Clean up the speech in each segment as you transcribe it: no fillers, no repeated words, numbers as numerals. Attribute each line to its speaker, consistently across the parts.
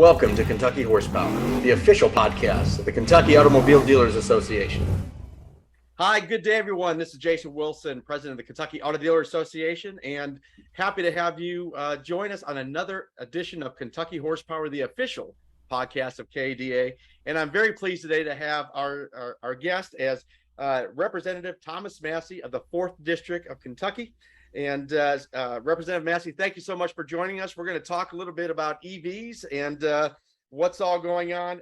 Speaker 1: Welcome to Kentucky Horsepower, the official podcast of the Kentucky Automobile Dealers Association. Hi, good day, everyone. This is Jason Wilson, president of the Kentucky Auto Dealer Association, and happy to have you join us on another edition of Kentucky Horsepower, the official podcast of KDA. And I'm very pleased today to have our guest as Representative Thomas Massie of the 4th District of Kentucky. And Representative Massie, thank you so much for joining us. We're going to talk a little bit about EVs and what's all going on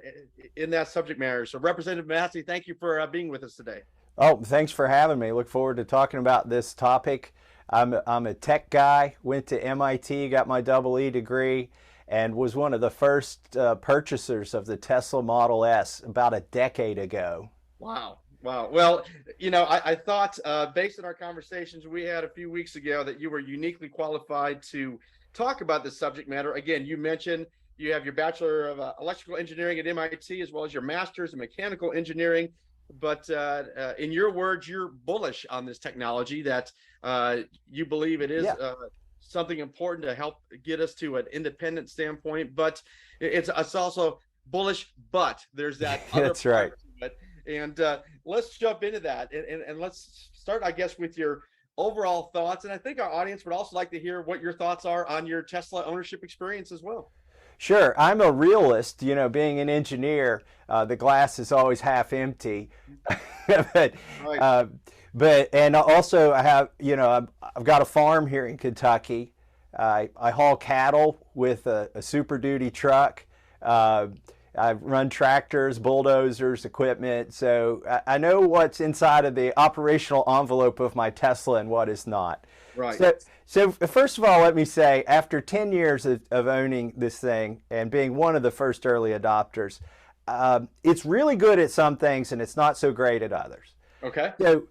Speaker 1: in that subject matter. So Representative Massie, thank you for being with us today.
Speaker 2: Oh, thanks for having me. Look forward to talking about this topic. I'm a tech guy, went to MIT, got my EE degree, and was one of the first purchasers of the Tesla Model S about a decade ago.
Speaker 1: Wow. Wow. Well, you know, I thought based on our conversations we had a few weeks ago that you were uniquely qualified to talk about this subject matter. Again, you mentioned you have your Bachelor of Electrical Engineering at MIT as well as your Master's in Mechanical Engineering. But in your words, you're bullish on this technology, that you believe it is something important to help get us to an independent standpoint. But it's also bullish, but there's that other
Speaker 2: That's right.
Speaker 1: And let's jump into that and let's start, I guess, with your overall thoughts. And I think our audience would also like to hear what your thoughts are on your Tesla ownership experience as well.
Speaker 2: Sure. I'm a realist. You know, being an engineer, the glass is always half empty. but and also I have, you know, I've got a farm here in Kentucky. I haul cattle with a Super Duty truck. I run tractors, bulldozers, equipment, so I know what's inside of the operational envelope of my Tesla and what is not.
Speaker 1: Right.
Speaker 2: So first of all, let me say, after 10 years of owning this thing and being one of the first early adopters, it's really good at some things and it's not so great at others.
Speaker 1: Okay.
Speaker 2: So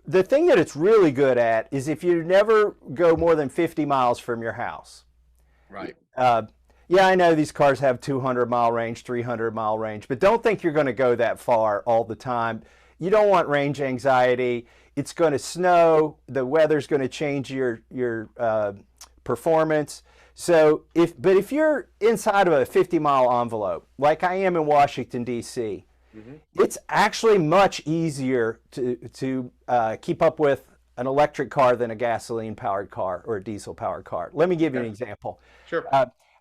Speaker 2: the thing that it's really good at is if you never go more than 50 miles from your house.
Speaker 1: Right.
Speaker 2: Yeah, I know these cars have 200-mile range, 300-mile range, but don't think you're going to go that far all the time. You don't want range anxiety. It's going to snow. The weather's going to change your performance. So, if you're inside of a 50-mile envelope, like I am in Washington, D.C., it's actually much easier to keep up with an electric car than a gasoline-powered car or a diesel-powered car. Let me give you an example.
Speaker 1: Sure.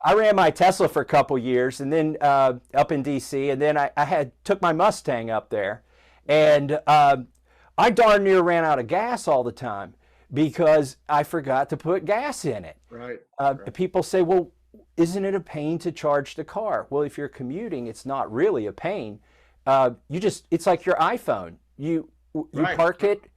Speaker 2: I ran my Tesla for a couple years, and then up in D.C., and then I took my Mustang up there, and I darn near ran out of gas all the time because I forgot to put gas in it.
Speaker 1: Right.
Speaker 2: People say, well, isn't it a pain to charge the car? Well, if you're commuting, it's not really a pain. It's like your iPhone. You park it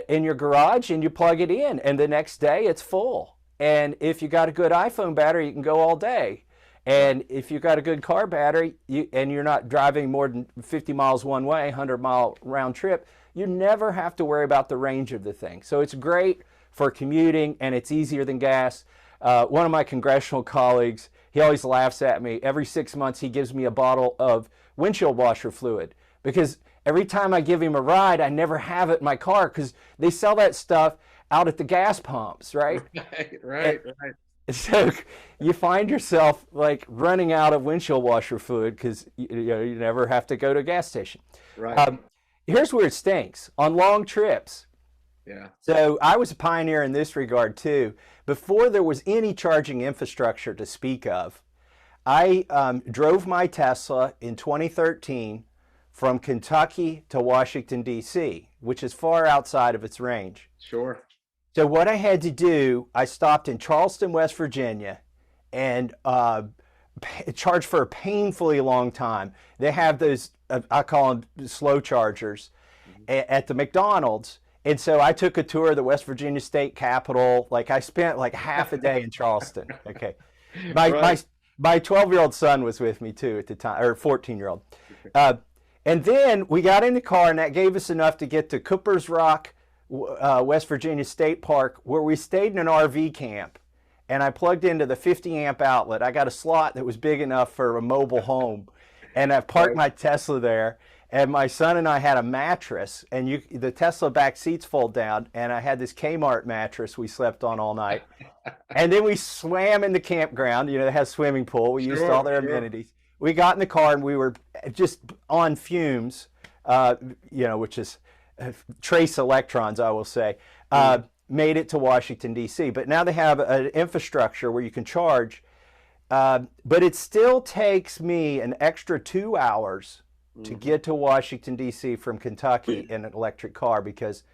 Speaker 2: in your garage and you plug it in, and the next day it's full. And if you got a good iPhone battery, you can go all day. And if you got a good car battery and you're not driving more than 50 miles one way, 100-mile round trip, you never have to worry about the range of the thing. So it's great for commuting, and it's easier than gas. One of my congressional colleagues, he always laughs at me. Every 6 months, he gives me a bottle of windshield washer fluid because every time I give him a ride, I never have it in my car because they sell that stuff out at the gas pumps, right?
Speaker 1: Right.
Speaker 2: So you find yourself like running out of windshield washer fluid because you never have to go to a gas station.
Speaker 1: Right.
Speaker 2: Here's where it stinks on long trips.
Speaker 1: Yeah.
Speaker 2: So I was a pioneer in this regard too. Before there was any charging infrastructure to speak of, I drove my Tesla in 2013 from Kentucky to Washington, D.C., which is far outside of its range.
Speaker 1: Sure.
Speaker 2: So what I had to do, I stopped in Charleston, West Virginia, and charged for a painfully long time. They have those, I call them slow chargers, at the McDonald's. And so I took a tour of the West Virginia State Capitol. Like I spent like half a day in Charleston. Okay. My 12-year-old son was with me too at the time, or 14-year-old. And then we got in the car, and that gave us enough to get to Cooper's Rock, West Virginia State Park, where we stayed in an RV camp. And I plugged into the 50-amp outlet. I got a slot that was big enough for a mobile home. And I parked my Tesla there. And my son and I had a mattress, and the Tesla back seats fold down, and I had this Kmart mattress we slept on all night. And then we swam in the campground, it has a swimming pool. We used all their amenities. We got in the car and we were just on fumes, which is trace electrons, I will say, made it to Washington, D.C. But now they have an infrastructure where you can charge, but it still takes me an extra 2 hours to get to Washington, D.C. from Kentucky in an electric car, because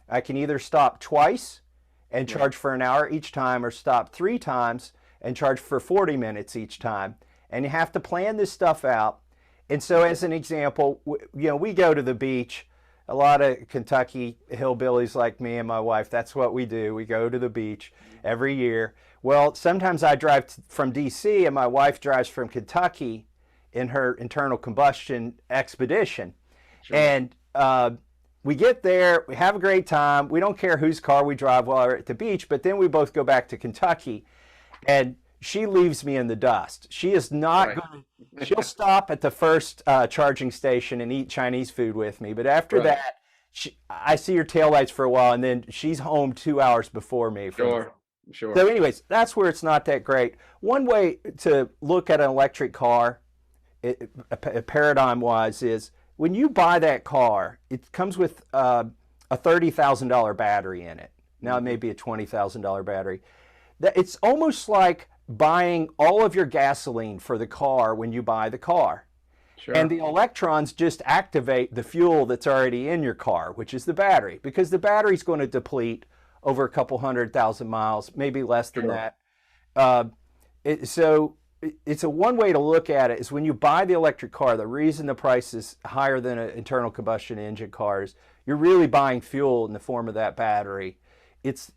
Speaker 2: I can either stop twice and charge for an hour each time, or stop 3 times and charge for 40 minutes each time. And you have to plan this stuff out. And so as an example, we go to the beach. A lot of Kentucky hillbillies like me and my wife, that's what we do. We go to the beach every year. Well, sometimes I drive from D.C. and my wife drives from Kentucky in her internal combustion expedition. Sure. And we get there, we have a great time. We don't care whose car we drive while we're at the beach, but then we both go back to Kentucky, and she leaves me in the dust. She is not going to, she'll stop at the first charging station and eat Chinese food with me. But after that, I see her taillights for a while, and then she's home 2 hours before me.
Speaker 1: Sure.
Speaker 2: So anyways, that's where it's not that great. One way to look at an electric car, paradigm-wise, is when you buy that car, it comes with a $30,000 battery in it. Now it may be a $20,000 battery. It's almost like buying all of your gasoline for the car when you buy the car. Sure. And the electrons just activate the fuel that's already in your car, which is the battery, because the battery's going to deplete over a couple 100,000 miles, maybe less than that. So it's a one way to look at it is when you buy the electric car, the reason the price is higher than an internal combustion engine car is you're really buying fuel in the form of that battery. It's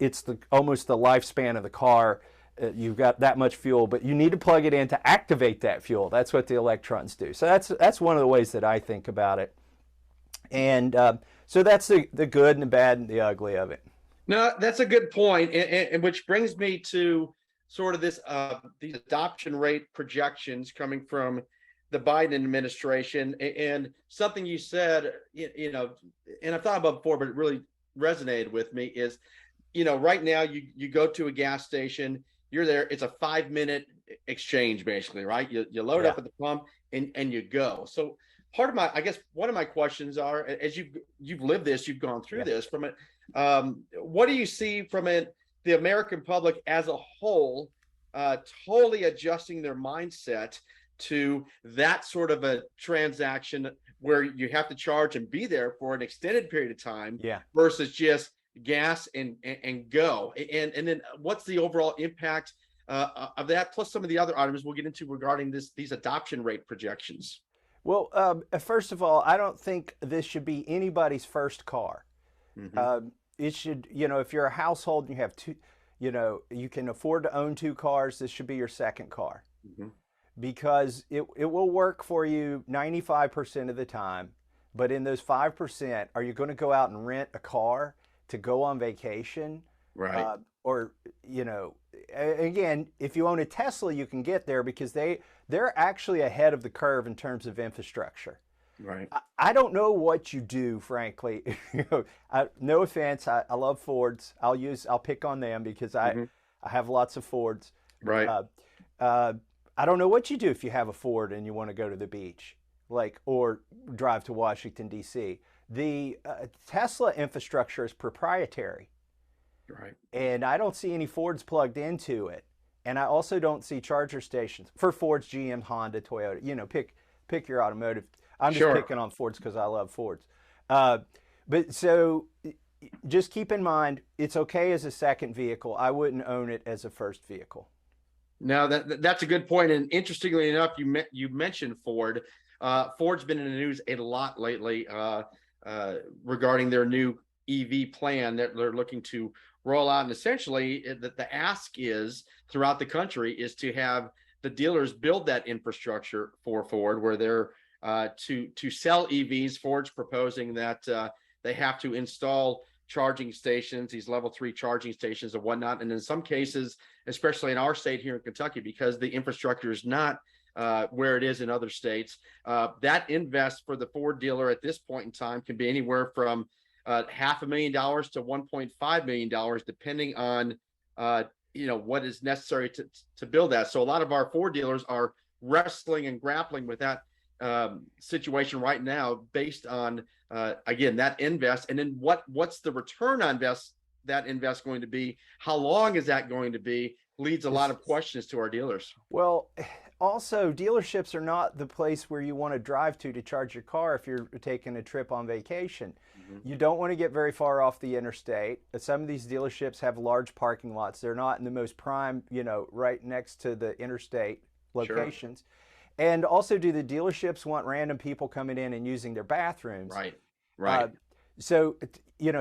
Speaker 2: almost the lifespan of the car. You've got that much fuel, but you need to plug it in to activate that fuel. That's what the electrons do. So that's one of the ways that I think about it. And so that's the good and the bad and the ugly of it.
Speaker 1: No, that's a good point, and which brings me to sort of this these adoption rate projections coming from the Biden administration, and something you said, and I've thought about before, but it really resonated with me is, right now you go to a gas station, you're there, it's a 5-minute exchange basically, right? You load up at the pump and you go. So one of my questions are, as you've lived this, you've gone through this from it, what do you see from it, the American public as a whole, totally adjusting their mindset to that sort of a transaction where you have to charge and be there for an extended period of time versus just gas and go. And then what's the overall impact of that, plus some of the other items we'll get into regarding these adoption rate projections?
Speaker 2: Well, first of all, I don't think this should be anybody's first car. It should, if you're a household and you have two, you can afford to own 2 cars, this should be your second car. Because it will work for you 95% of the time. But in those 5%, are you going to go out and rent a car to go on vacation?
Speaker 1: Right.
Speaker 2: Or, again, if you own a Tesla, you can get there because they're actually ahead of the curve in terms of infrastructure.
Speaker 1: Right.
Speaker 2: I don't know what you do, frankly. No offense. I love Fords. I'll pick on them because I have lots of Fords.
Speaker 1: Right.
Speaker 2: I don't know what you do if you have a Ford and you want to go to the beach, or drive to Washington, D.C. The Tesla infrastructure is proprietary.
Speaker 1: Right.
Speaker 2: And I don't see any Fords plugged into it. And I also don't see charger stations for Fords, GM, Honda, Toyota. Pick your automotive. I'm just picking on Fords because I love Fords. But so just keep in mind, it's okay as a second vehicle. I wouldn't own it as a first vehicle.
Speaker 1: Now that's a good point. And interestingly enough, you mentioned Ford. Ford's been in the news a lot lately regarding their new EV plan that they're looking to roll out. And essentially, the ask is throughout the country is to have the dealers build that infrastructure for Ford, where they're to sell EVs. Ford's proposing that they have to install charging stations, these level 3 charging stations and whatnot. And in some cases, especially in our state here in Kentucky, because the infrastructure is not where it is in other states. That invest for the Ford dealer at this point in time can be anywhere from $500,000 to $1.5 million, depending on what is necessary to build that. So a lot of our Ford dealers are wrestling and grappling with that situation right now, based on again, that invest, and then what's the return on that invest going to be? How long is that going to be? Leads a lot of questions to our dealers.
Speaker 2: Well, also dealerships are not the place where you want to drive to charge your car if you're taking a trip on vacation. You don't want to get very far off the interstate. Some of these dealerships have large parking lots. They're not in the most prime, right next to the interstate locations. Sure. And also, do the dealerships want random people coming in and using their bathrooms?
Speaker 1: Right.
Speaker 2: So,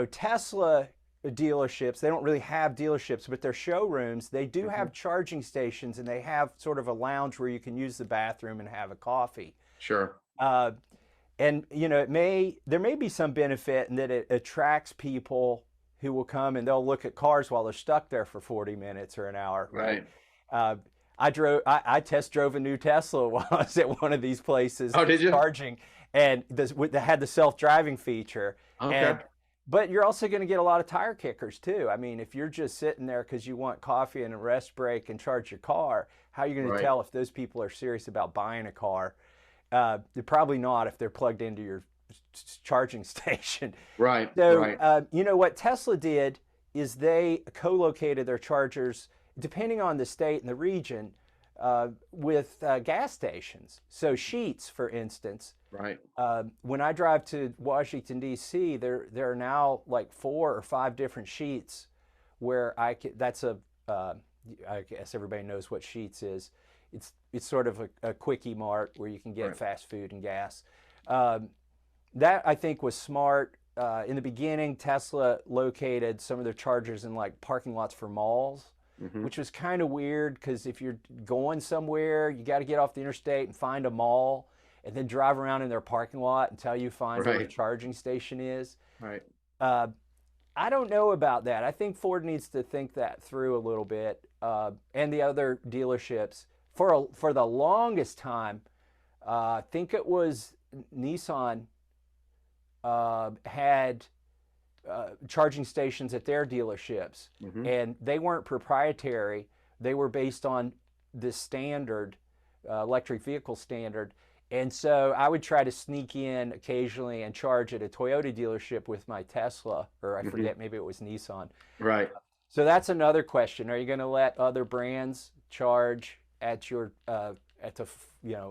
Speaker 2: Tesla dealerships, they don't really have dealerships, but they're showrooms. They do have charging stations, and they have sort of a lounge where you can use the bathroom and have a coffee.
Speaker 1: Sure.
Speaker 2: And there may be some benefit in that it attracts people who will come and they'll look at cars while they're stuck there for 40 minutes or an hour.
Speaker 1: Right.
Speaker 2: I test drove a new Tesla while I was at one of these places.
Speaker 1: Oh, did you?
Speaker 2: Charging, and they had the self-driving feature.
Speaker 1: Okay.
Speaker 2: But you're also going to get a lot of tire kickers too. I mean, if you're just sitting there because you want coffee and a rest break and charge your car, how are you going to tell if those people are serious about buying a car? They're probably not if they're plugged into your charging station.
Speaker 1: Right.
Speaker 2: So, what Tesla did is they co-located their chargers, depending on the state and the region, with gas stations. So Sheetz, for instance.
Speaker 1: Right.
Speaker 2: When I drive to Washington, D.C., there are now like 4 or 5 different Sheetz where I guess everybody knows what Sheetz is. It's sort of a quickie mart where you can get fast food and gas. That, I think, was smart. In the beginning, Tesla located some of their chargers in like parking lots for malls, which was kind of weird because if you're going somewhere, you got to get off the interstate and find a mall and then drive around in their parking lot until you find where the charging station is.
Speaker 1: Right.
Speaker 2: I don't know about that. I think Ford needs to think that through a little bit, and the other dealerships. For the longest time, I think it was Nissan had charging stations at their dealerships, and they weren't proprietary. They were based on this standard, electric vehicle standard. And so I would try to sneak in occasionally and charge at a Toyota dealership with my Tesla, or I forget, maybe it was Nissan.
Speaker 1: Right.
Speaker 2: So that's another question. Are you going to let other brands charge at your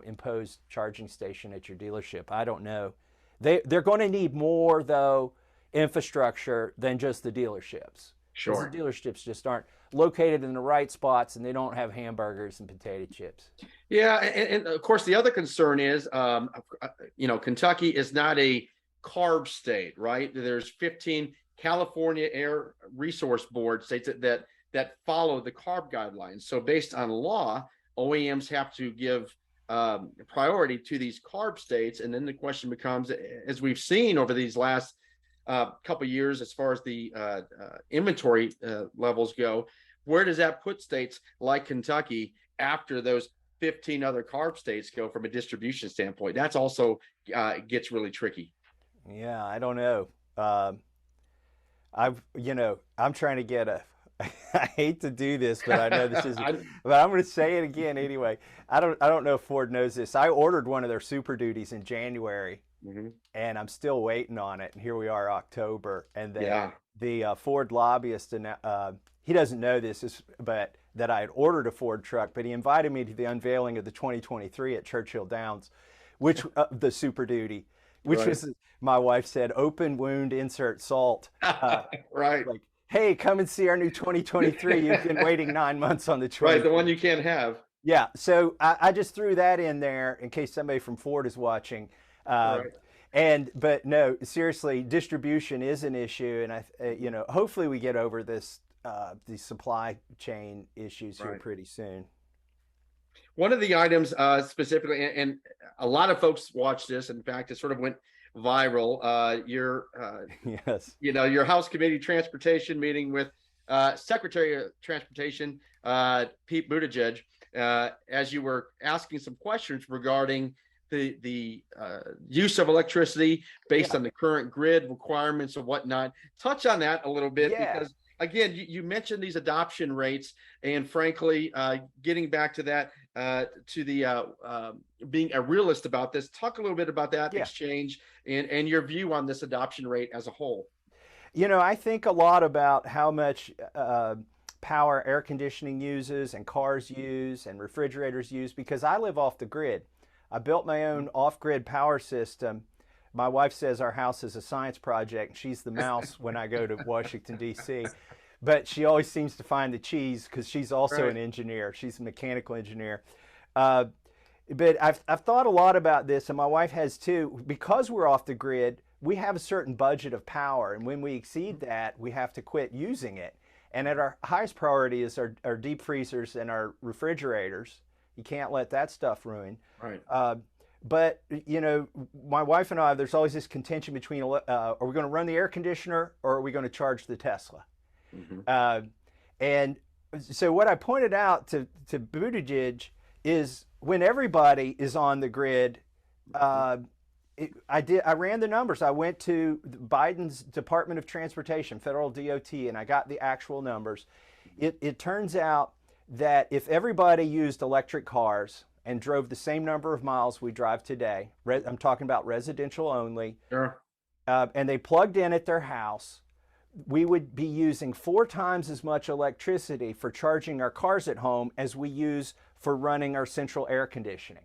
Speaker 2: imposed charging station at your dealership? I don't know. They're going to need more, though, infrastructure than just the dealerships.
Speaker 1: Sure.
Speaker 2: The dealerships just aren't located in the right spots, and they don't have hamburgers and potato chips.
Speaker 1: Yeah, and of course the other concern is, Kentucky is not a CARB state, right? There's 15 California Air Resource Board states that follow the CARB guidelines. So based on law, OEMs have to give priority to these CARB states, and then the question becomes, as we've seen over these last couple of years, as far as the inventory levels go, where does that put states like Kentucky after those 15 other CARB states go from a distribution standpoint? That's also gets really tricky.
Speaker 2: Yeah, I don't know. I'm trying to get I hate to do this, but I know this is. But I'm going to say it again anyway. I don't know if Ford knows this. I ordered one of their Super Duties in January, and I'm still waiting on it. And here we are, October, and the Ford lobbyist, and he doesn't know this, but that I had ordered a Ford truck, but he invited me to the unveiling of the 2023 at Churchill Downs, which the Super Duty, which was, my wife said, open wound, insert salt.
Speaker 1: Right.
Speaker 2: Like, hey, come and see our new 2023. You've been waiting 9 months on the 20.
Speaker 1: Right, the one you can't have.
Speaker 2: Yeah, so I just threw that in there in case somebody from Ford is watching. But no, seriously, distribution is an issue, and hopefully we get over this these supply chain issues here pretty soon.
Speaker 1: One of the items specifically, and a lot of folks watch this. In fact, it sort of went viral. Your House Committee Transportation meeting with Secretary of Transportation, Pete Buttigieg, as you were asking some questions regarding the use of electricity based on the current grid requirements and whatnot. Touch on that a little bit, because again, you mentioned these adoption rates, and frankly, getting back to that, to the being a realist about this, talk a little bit about that exchange and your view on this adoption rate as a whole.
Speaker 2: You know, I think a lot about how much power air conditioning uses and cars use and refrigerators use, because I live off the grid. I built my own off-grid power system. My wife says our house is a science project, and she's the mouse when I go to Washington, D.C. But she always seems to find the cheese because she's also an engineer. She's a mechanical engineer. But I've thought a lot about this, and my wife has too. Because we're off the grid, we have a certain budget of power, and when we exceed that, we have to quit using it. And at our highest priority is our deep freezers and our refrigerators. You can't let that stuff ruin. Right. But, you know, my wife and I, there's always this contention between, are we going to run the air conditioner or are we going to charge the Tesla? And so what I pointed out to Buttigieg is when everybody is on the grid, I ran the numbers. I went to Biden's Department of Transportation, federal DOT, and I got the actual numbers. It turns out that if everybody used electric cars and drove the same number of miles we drive today, I'm talking about residential only, and they plugged in at their house, we would be using 4 times as much electricity for charging our cars at home as we use for running our central air conditioning.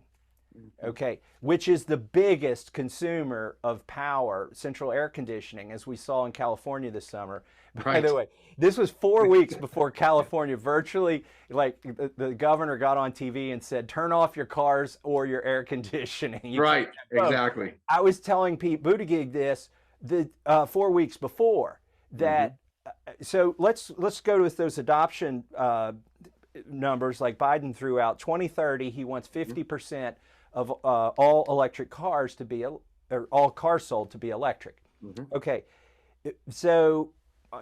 Speaker 2: Okay, which is the biggest consumer of power, central air conditioning, as we saw in California this summer. By the way, this was 4 weeks before California virtually, like the governor got on TV and said, turn off your cars or your air conditioning.
Speaker 1: Exactly.
Speaker 2: I was telling Pete Buttigieg this 4 weeks before that. So let's go with those adoption numbers like Biden threw out. 2030, he wants 50% of all electric cars to be, or all cars sold to be electric. Okay, so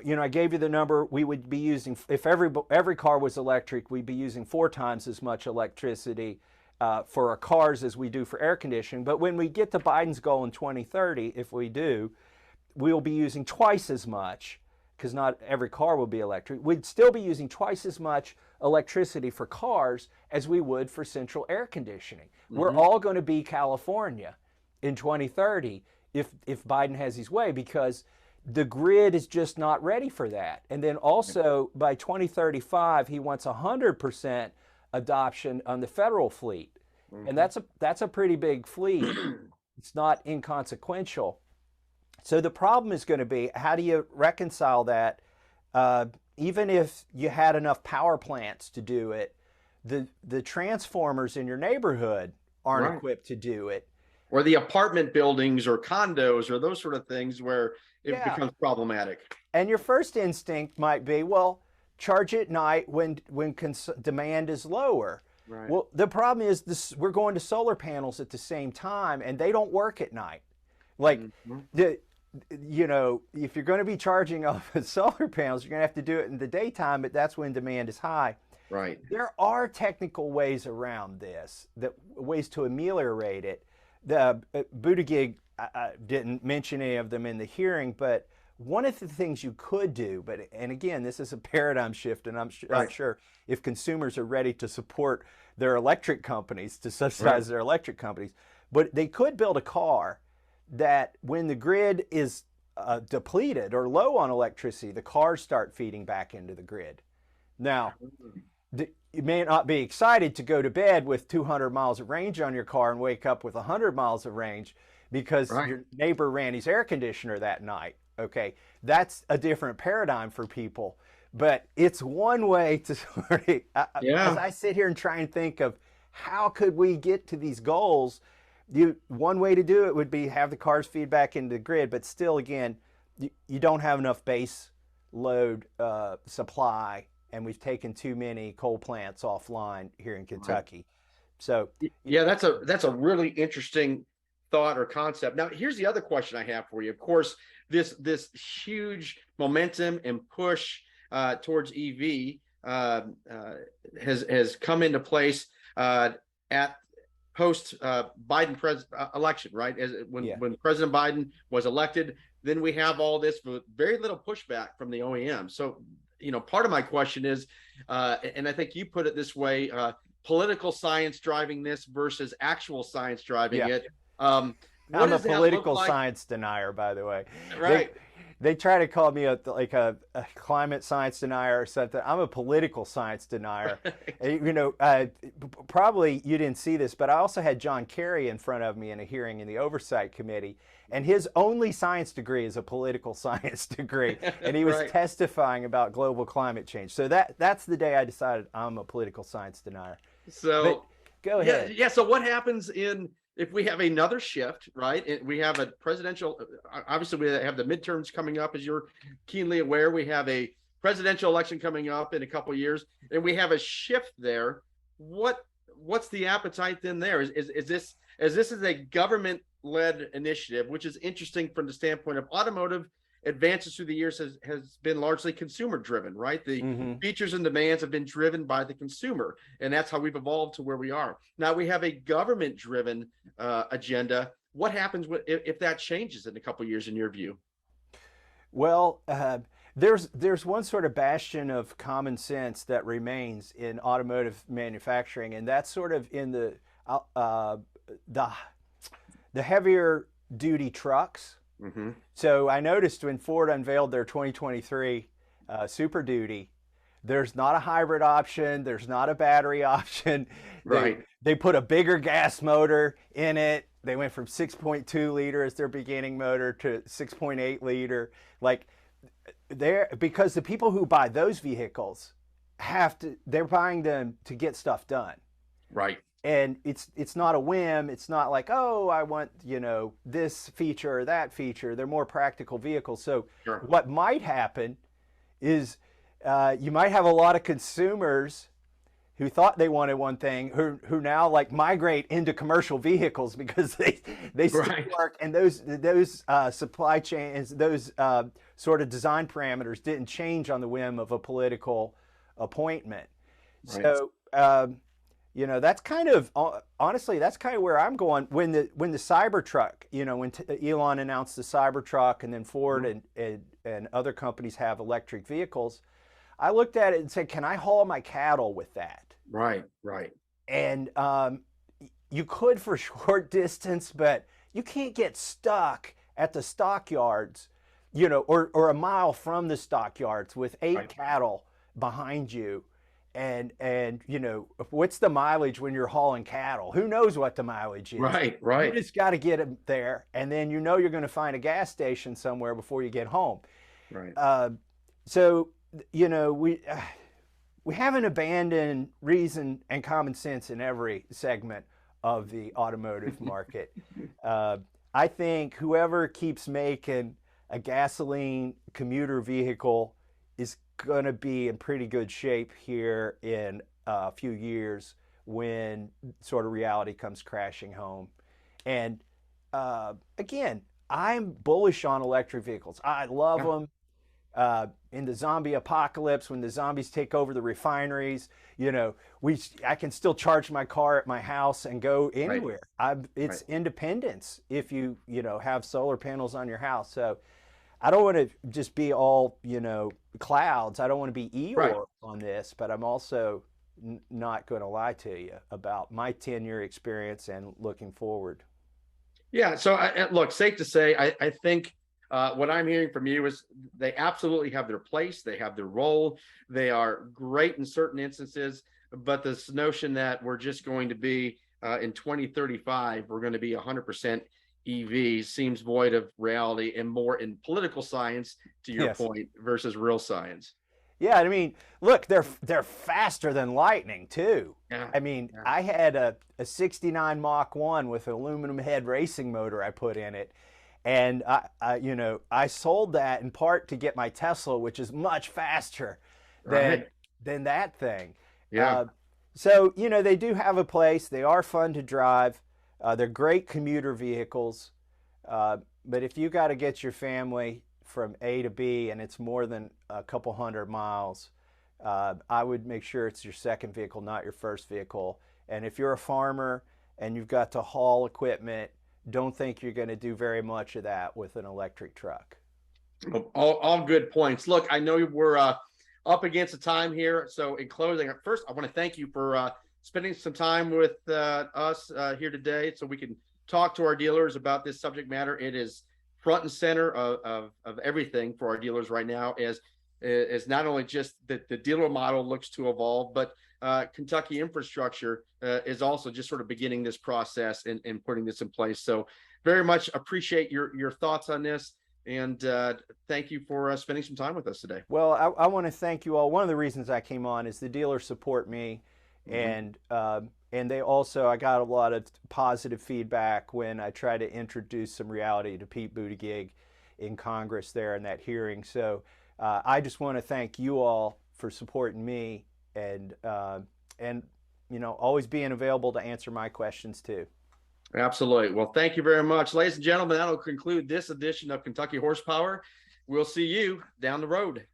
Speaker 2: you know, I gave you the number we would be using if every car was electric. We'd be using 4 times as much electricity for our cars as we do for air conditioning. But when we get to Biden's goal in 2030, if we do, we'll be using twice as much, because not every car will be electric. We'd still be using twice as much electricity for cars as we would for central air conditioning. We're all going to be California in 2030 if Biden has his way, because the grid is just not ready for that. And then also by 2035, he wants 100% adoption on the federal fleet. And that's a pretty big fleet. It's not inconsequential. So the problem is going to be, how do you reconcile that? Even if you had enough power plants to do it, the transformers in your neighborhood aren't equipped to do it.
Speaker 1: Or the apartment buildings or condos or those sort of things where it becomes problematic.
Speaker 2: And your first instinct might be, well, charge at night when demand is lower. Well, the problem is we're going to solar panels at the same time, and they don't work at night. Like you know, if you're going to be charging off of solar panels, you're going to have to do it in the daytime, but that's when demand is high. There are technical ways around this, ways to ameliorate it. The Buttigieg didn't mention any of them in the hearing, but one of the things you could do, and again, this is a paradigm shift, and I'm not sure if consumers are ready to support their electric companies, to subsidize their electric companies, but they could build a car that when the grid is depleted or low on electricity, the cars start feeding back into the grid. Now, you may not be excited to go to bed with 200 miles of range on your car and wake up with 100 miles of range because your neighbor ran his air conditioner that night. Okay, that's a different paradigm for people, but it's one way to sort of, as I sit here and try and think of how could we get to these goals, one way to do it would be have the cars feed back into the grid, but still, again, you don't have enough base load supply, and we've taken too many coal plants offline here in Kentucky. So
Speaker 1: yeah, that's a really interesting thought or concept. Now, here's the other question I have for you. Of course, this huge momentum and push towards EV has come into place at post Biden election, right? When President Biden was elected, then we have all this with very little pushback from the OEM. So, part of my question is, and I think you put it this way, political science driving this versus actual science driving it.
Speaker 2: I'm a political science denier, by the way.
Speaker 1: Right.
Speaker 2: They try to call me a climate science denier or something. I'm a political science denier. Probably you didn't see this, but I also had John Kerry in front of me in a hearing in the Oversight Committee, and his only science degree is a political science degree, and he was testifying about global climate change. So that's the day I decided I'm a political science denier.
Speaker 1: So
Speaker 2: but go ahead.
Speaker 1: Yeah. So what happens if we have another shift, right? We have a presidential, obviously we have the midterms coming up, as you're keenly aware. We have a presidential election coming up in a couple of years, and we have a shift there. What's the appetite then there? Is this a government-led initiative, which is interesting from the standpoint of automotive advances through the years has been largely consumer driven, right? The features and demands have been driven by the consumer, and that's how we've evolved to where we are. Now we have a government driven agenda. What happens if that changes in a couple of years in your view?
Speaker 2: Well, there's one sort of bastion of common sense that remains in automotive manufacturing, and that's sort of in the heavier duty trucks. So I noticed when Ford unveiled their 2023 Super Duty, there's not a hybrid option, there's not a battery option. They put a bigger gas motor in it. They went from 6.2 liter as their beginning motor to 6.8 liter. Because the people who buy those vehicles they're buying them to get stuff done.
Speaker 1: Right.
Speaker 2: And it's not a whim. It's not like, oh, I want, this feature or that feature. They're more practical vehicles. So what might happen is you might have a lot of consumers who thought they wanted one thing who now migrate into commercial vehicles because they still work, and those supply chains, those sort of design parameters didn't change on the whim of a political appointment. So that's kind of, honestly, that's kind of where I'm going. When the Cybertruck, when Elon announced the Cybertruck, and then Ford and other companies have electric vehicles, I looked at it and said, can I haul my cattle with that?
Speaker 1: Right.
Speaker 2: And you could for short distance, but you can't get stuck at the stockyards, or a mile from the stockyards with 8 cattle behind you. And what's the mileage when you're hauling cattle? Who knows what the mileage is? Right. You just got to get them there, and then you're going to find a gas station somewhere before you get home. Right. So we haven't abandoned reason and common sense in every segment of the automotive market. I think whoever keeps making a gasoline commuter vehicle is going to be in pretty good shape here in a few years when sort of reality comes crashing home. And again, I'm bullish on electric vehicles. I love them. In the zombie apocalypse, when the zombies take over the refineries, I can still charge my car at my house and go anywhere. It's independence if you have solar panels on your house. So I don't want to just be all, clouds. I don't want to be Eeyore on this, but I'm also not going to lie to you about my 10-year experience and looking forward.
Speaker 1: Yeah. So look, safe to say, I think what I'm hearing from you is they absolutely have their place. They have their role. They are great in certain instances, but this notion that we're just going to be in 2035, we're going to be 100% EV seems void of reality and more in political science, to your point, versus real science.
Speaker 2: Yeah, I mean, look, they're faster than lightning too. Yeah. I mean, I had a 69 Mach 1 with an aluminum head racing motor I put in it. And I sold that in part to get my Tesla, which is much faster than that thing. Yeah. So, they do have a place. They are fun to drive. They're great commuter vehicles. But if you got to get your family from A to B and it's more than a couple hundred miles, I would make sure it's your second vehicle, not your first vehicle. And if you're a farmer and you've got to haul equipment, don't think you're going to do very much of that with an electric truck.
Speaker 1: All good points. Look, I know we're up against the time here. So in closing, first, I want to thank you for spending some time with us here today so we can talk to our dealers about this subject matter. It is front and center of everything for our dealers right now, as not only just that the dealer model looks to evolve, but Kentucky infrastructure is also just sort of beginning this process and putting this in place. So very much appreciate your thoughts on this. And thank you for spending some time with us today.
Speaker 2: Well, I want to thank you all. One of the reasons I came on is the dealers support me, and they also, I got a lot of positive feedback when I tried to introduce some reality to Pete Buttigieg in Congress there in that hearing. So I just want to thank you all for supporting me and always being available to answer my questions too.
Speaker 1: Absolutely. Well, thank you very much. Ladies and gentlemen, that'll conclude this edition of Kentucky Horsepower. We'll see you down the road.